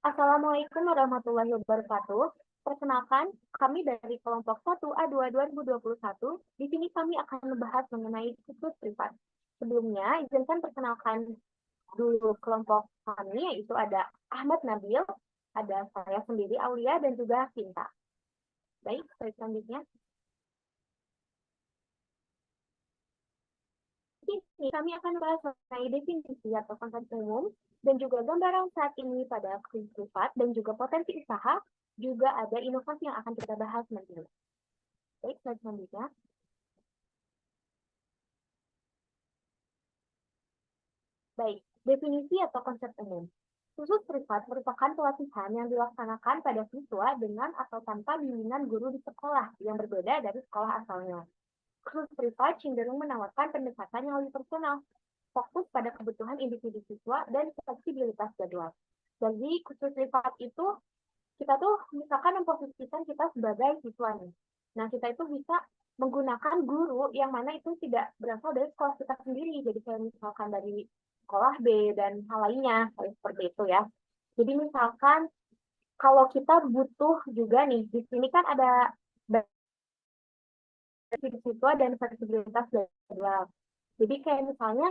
Assalamualaikum warahmatullahi wabarakatuh. Perkenalkan, kami dari kelompok 1A2 2021. Di sini kami akan membahas mengenai situs privat. Sebelumnya, izinkan perkenalkan dulu kelompok kami, yaitu ada Ahmad Nabil, ada saya sendiri Aulia, dan juga Cinta. Baik, selanjutnya. Di sini kami akan membahas mengenai definisi atau konsep umum dan juga gambaran saat ini pada situs privat dan juga potensi usaha, juga ada inovasi yang akan kita bahas nanti. Baik, selanjutnya. Baik, definisi atau konsep umum. Khusus privat merupakan pelatihan yang dilaksanakan pada siswa dengan atau tanpa bimbingan guru di sekolah yang berbeda dari sekolah asalnya. Khusus privat cenderung menawarkan pendekatan yang lebih personal, fokus pada kebutuhan individu siswa dan fleksibilitas jadwal. Jadi khusus privat itu kita tuh misalkan memposisikan kita sebagai siswa nih. Nah, kita itu bisa menggunakan guru yang mana itu tidak berasal dari sekolah kita sendiri. Jadi kayak misalkan dari sekolah B dan hal lainnya, kayak seperti itu ya. Jadi misalkan kalau kita butuh juga nih, di sini kan ada siswa dan fleksibilitas jadwal. Jadi kayak misalnya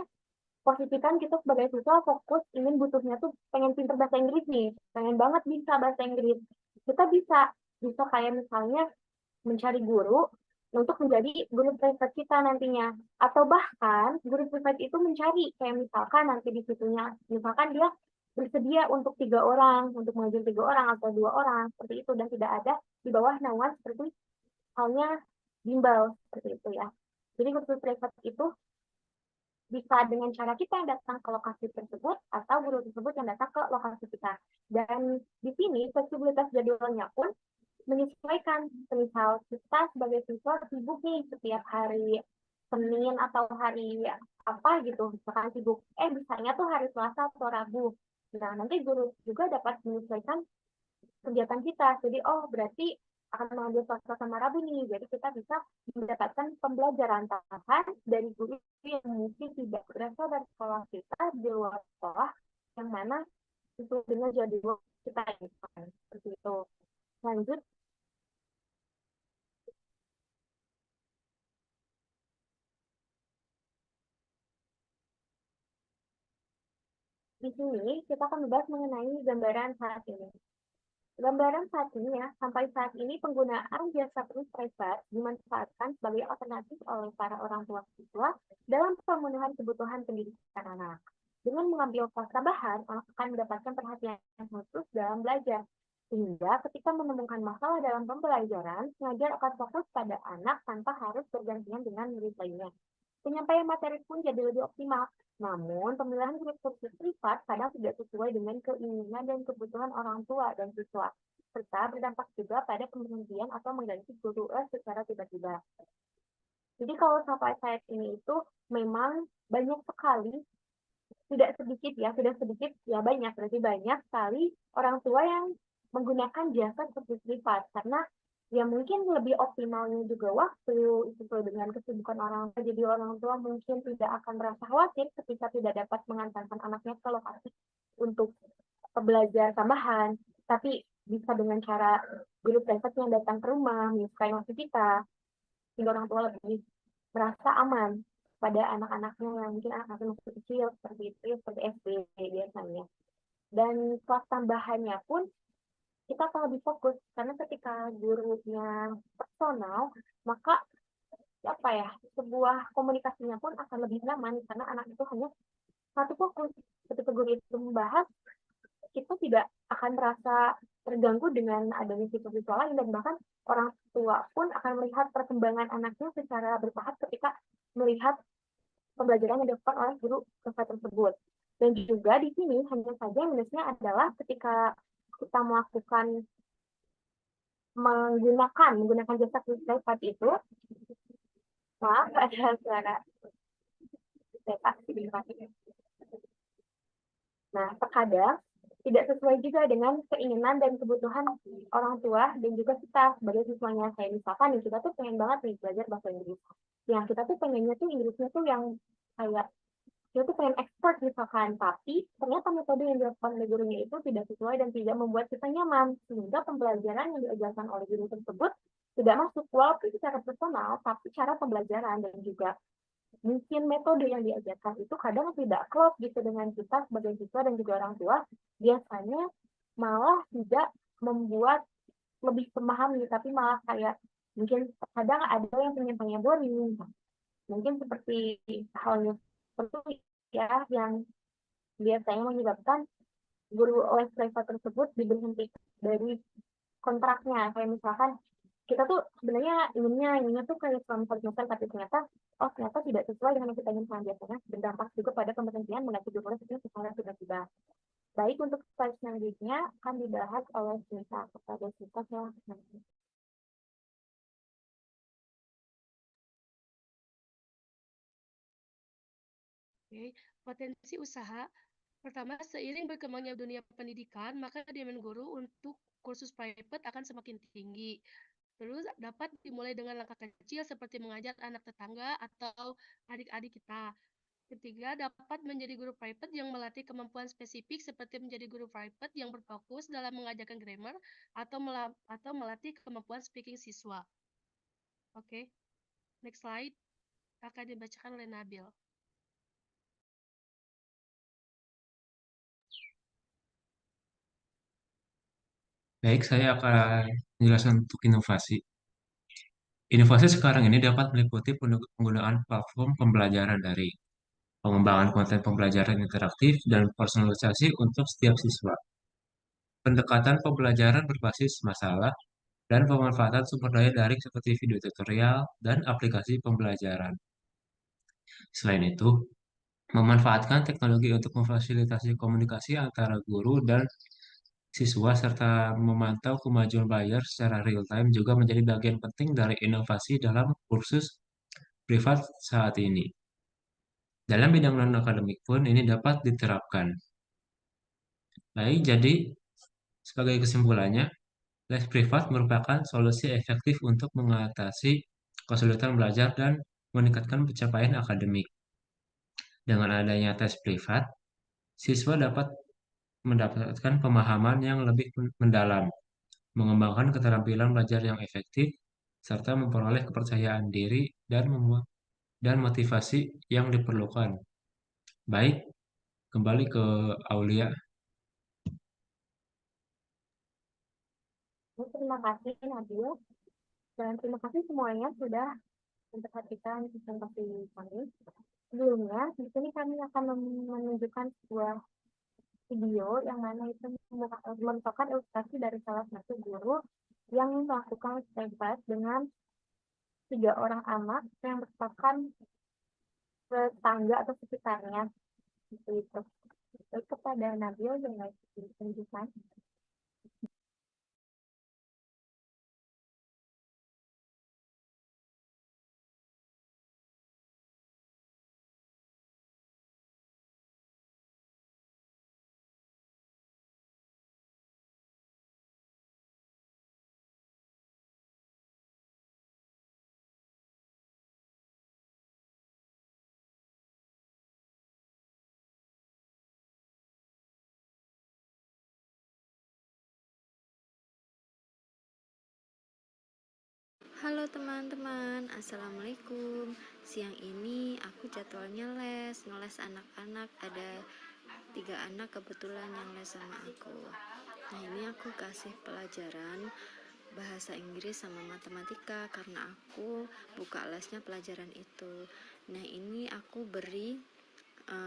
posisikan kita sebagai siswa fokus ingin butuhnya tuh pengen pinter bahasa Inggris nih, pengen banget bisa bahasa Inggris. Kita bisa kayak misalnya mencari guru untuk menjadi guru privat kita nantinya. Atau bahkan guru privat itu mencari kayak misalkan nanti di situnya, misalkan dia bersedia untuk 3 orang, untuk mengajar 3 orang atau 2 orang, seperti itu, dan tidak ada di bawah naungan seperti halnya bimbel, seperti itu ya. Jadi guru privat itu bisa dengan cara kita yang datang ke lokasi tersebut atau guru tersebut yang datang ke lokasi kita. Dan di sini fleksibilitas jadwalnya pun menyesuaikan. Misal kita sebagai siswa sibuk nih setiap hari Senin atau hari apa gitu, misalkan sibuk, bisanya tuh hari Selasa atau Rabu. Nah, nanti guru juga dapat menyesuaikan kegiatan kita. Jadi, oh berarti akan mengambil Selasa sama Rabu nih. Jadi kita bisa mendapatkan pembelajaran tambahan dari guru yang mungkin tidak berasal dari sekolah kita di luar sekolah, yang mana itu dengan jadwal kita seperti itu. Lanjut. Di sini kita akan membahas mengenai gambaran saat ini. Gambaran saat ini ya, sampai saat ini penggunaan jasa privat dimanfaatkan sebagai alternatif oleh para orang tua siswa dalam pemenuhan kebutuhan pendidikan anak. Dengan mengambil kelas tambahan, anak akan mendapatkan perhatian khusus dalam belajar. Sehingga ketika menemukan masalah dalam pembelajaran, pengajar akan fokus pada anak tanpa harus bergantian dengan murid lainnya. Penyampaian materi pun jadi lebih optimal. Namun, pemilihan kursus privat kadang tidak sesuai dengan keinginan dan kebutuhan orang tua dan siswa, serta berdampak juga pada pemberhentian atau mengganti guru les secara tiba-tiba. Jadi kalau sampai saat ini itu memang banyak sekali, tidak sedikit ya, sudah sedikit ya banyak, berarti banyak sekali orang tua yang menggunakan jasa kursus privat karena ya mungkin lebih optimalnya juga waktu sesuai dengan kesibukan orang tua. Jadi orang tua mungkin tidak akan merasa khawatir ketika tidak dapat mengantarkan anaknya ke lokasi untuk belajar tambahan, tapi bisa dengan cara guru privat yang datang ke rumah menyukai waktu kita, sehingga orang tua lebih merasa aman pada anak-anaknya yang mungkin anak-anak masih kecil seperti itu, seperti SD biasanya. Dan kelas tambahannya pun kita akan lebih fokus karena ketika gurunya personal, maka apa ya, sebuah komunikasinya pun akan lebih nyaman karena anak itu hanya satu fokus. Ketika guru itu membahas, kita tidak akan merasa terganggu dengan adanya siswa-siswa lain, dan bahkan orang tua pun akan melihat perkembangan anaknya secara bertahap ketika melihat pembelajaran yang dilakukan oleh guru privat tersebut. Dan juga di sini hanya saja minusnya adalah ketika kita menggunakan jasa privat itu, maaf ada suara sepak. Nah, terkadang tidak sesuai juga dengan keinginan dan kebutuhan orang tua dan juga kita sebagai siswanya. Kayak misalkan nih, kita tuh pengen banget nih belajar bahasa Inggris. Yang kita tuh pengennya tuh Inggrisnya tuh yang kayak dia tuh pengen expert misalkan, tapi ternyata metode yang dilakukan oleh gurunya itu tidak sesuai dan tidak membuat kita nyaman, sehingga pembelajaran yang diajarkan oleh guru tersebut tidak masuk, walaupun secara personal, tapi cara pembelajaran dan juga mungkin metode yang diajarkan itu kadang tidak klop gitu dengan kita sebagai siswa dan juga orang tua, biasanya malah tidak membuat lebih memahami, tapi malah kayak mungkin kadang ada yang penyampaiannya boring, mungkin seperti halnya seperti ya yang biasanya menyebabkan guru les privat tersebut diberhentikan dari kontraknya, kayak misalkan kita tuh sebenarnya inginnya tuh kayak suami semester, tapi ternyata tidak sesuai dengan yang kita inginkan, biasanya berdampak juga pada pemberhentian mengganti guru les itu secara tiba-tiba. Baik, untuk slide selanjutnya akan dibahas oleh Sinta kepada Sinta ya. Oke, potensi usaha. Pertama, seiring berkembangnya dunia pendidikan, maka demand guru untuk kursus private akan semakin tinggi. Terus dapat dimulai dengan langkah kecil seperti mengajar anak tetangga atau adik-adik kita. Ketiga, dapat menjadi guru private yang melatih kemampuan spesifik seperti menjadi guru private yang berfokus dalam mengajarkan grammar atau melatih kemampuan speaking siswa. Oke, next slide akan dibacakan oleh Nabil. Baik, saya akan menjelaskan untuk inovasi. Inovasi sekarang ini dapat meliputi penggunaan platform pembelajaran daring, pengembangan konten pembelajaran interaktif, dan personalisasi untuk setiap siswa. Pendekatan pembelajaran berbasis masalah dan pemanfaatan sumber daya daring seperti video tutorial dan aplikasi pembelajaran. Selain itu, memanfaatkan teknologi untuk memfasilitasi komunikasi antara guru dan siswa serta memantau kemajuan belajar secara real-time juga menjadi bagian penting dari inovasi dalam kursus privat saat ini. Dalam bidang non-akademik pun ini dapat diterapkan. Baik, jadi sebagai kesimpulannya, les privat merupakan solusi efektif untuk mengatasi kesulitan belajar dan meningkatkan pencapaian akademik. Dengan adanya tes privat, siswa dapat mendapatkan pemahaman yang lebih mendalam, mengembangkan keterampilan belajar yang efektif, serta memperoleh kepercayaan diri dan motivasi yang diperlukan. Baik, kembali ke Aulia. Terima kasih Nabil, dan terima kasih semuanya sudah memperhatikan presentasi kami. Sebelumnya, di sini kami akan menunjukkan sebuah video yang mana itu merupakan ilustrasi dari salah satu guru yang melakukan privat dengan 3 orang anak yang merupakan tetangga atau sekitarnya, seperti itu. Baik, kepada Nabil yang ditunjukkan. Halo teman-teman, Assalamualaikum. Siang ini aku jadwalnya ngeles anak-anak. Ada 3 anak kebetulan yang les sama aku. Nah ini aku kasih pelajaran bahasa Inggris sama matematika karena aku buka lesnya pelajaran itu. Nah ini aku beri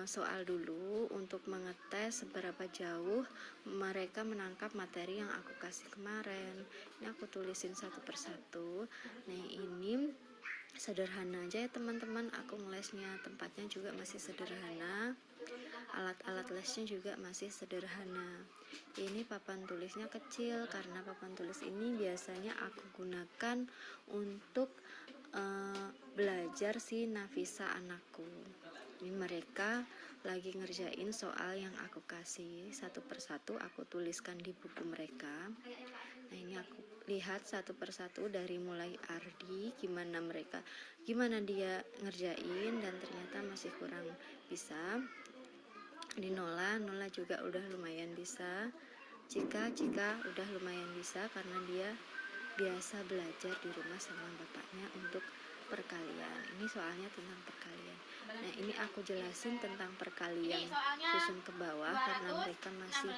soal dulu untuk mengetes seberapa jauh mereka menangkap materi yang aku kasih kemarin. Ini aku tulisin satu persatu. Nah ini sederhana aja ya teman-teman, aku ngelesnya, tempatnya juga masih sederhana, alat-alat lesnya juga masih sederhana. Ini papan tulisnya kecil karena papan tulis ini biasanya aku gunakan untuk belajar si Nafisa anakku. Ini mereka lagi ngerjain soal yang aku kasih, satu persatu aku tuliskan di buku mereka. Nah ini aku lihat satu persatu dari mulai Ardi gimana dia ngerjain dan ternyata masih kurang bisa. Di Nola juga udah lumayan bisa. Cika udah lumayan bisa karena dia biasa belajar di rumah sama bapaknya untuk perkalian. Ini soalnya tentang perkalian. Nah, ini aku jelasin tentang perkalian susun ke bawah karena mereka masih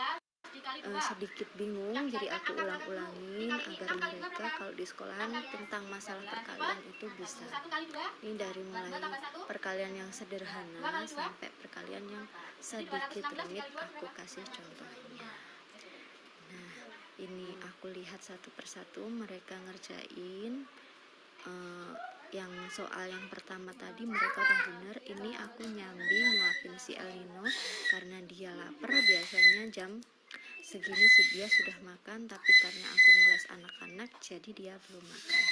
sedikit bingung, jadi aku ulang-ulangin agar mereka kalau di sekolahan tentang masalah perkalian itu bisa. Ini dari mulai perkalian yang sederhana sampai perkalian yang sedikit rumit, aku kasih contohnya. Nah, ini aku lihat satu persatu mereka ngerjain. Yang soal yang pertama tadi mereka udah bener. Ini aku nyambi nyuapin si Elino karena dia lapar. Biasanya jam segini dia sudah makan, tapi karena aku ngeles anak-anak jadi dia belum makan.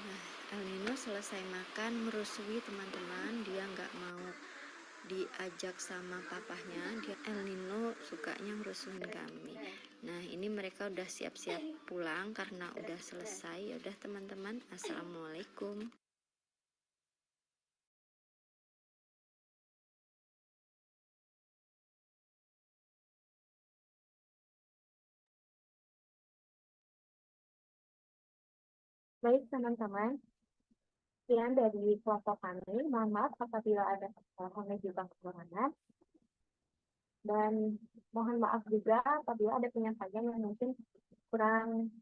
Nah, Elino selesai makan merusui teman-teman, dia nggak mau diajak sama papahnya. Elino sukanya ngerusuhin kami. Nah, ini mereka udah siap-siap pulang karena udah selesai. Ya udah teman-teman, assalamualaikum. Baik teman-teman, sekian dari kelompok kami. Mohon maaf apabila ada kesalahan dan juga kekurangan. Dan mohon maaf juga apabila ada penyampaian yang mungkin kurang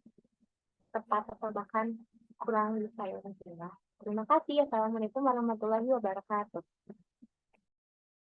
tepat atau bahkan kurang detail. Terima kasih. Assalamualaikum warahmatullahi wabarakatuh.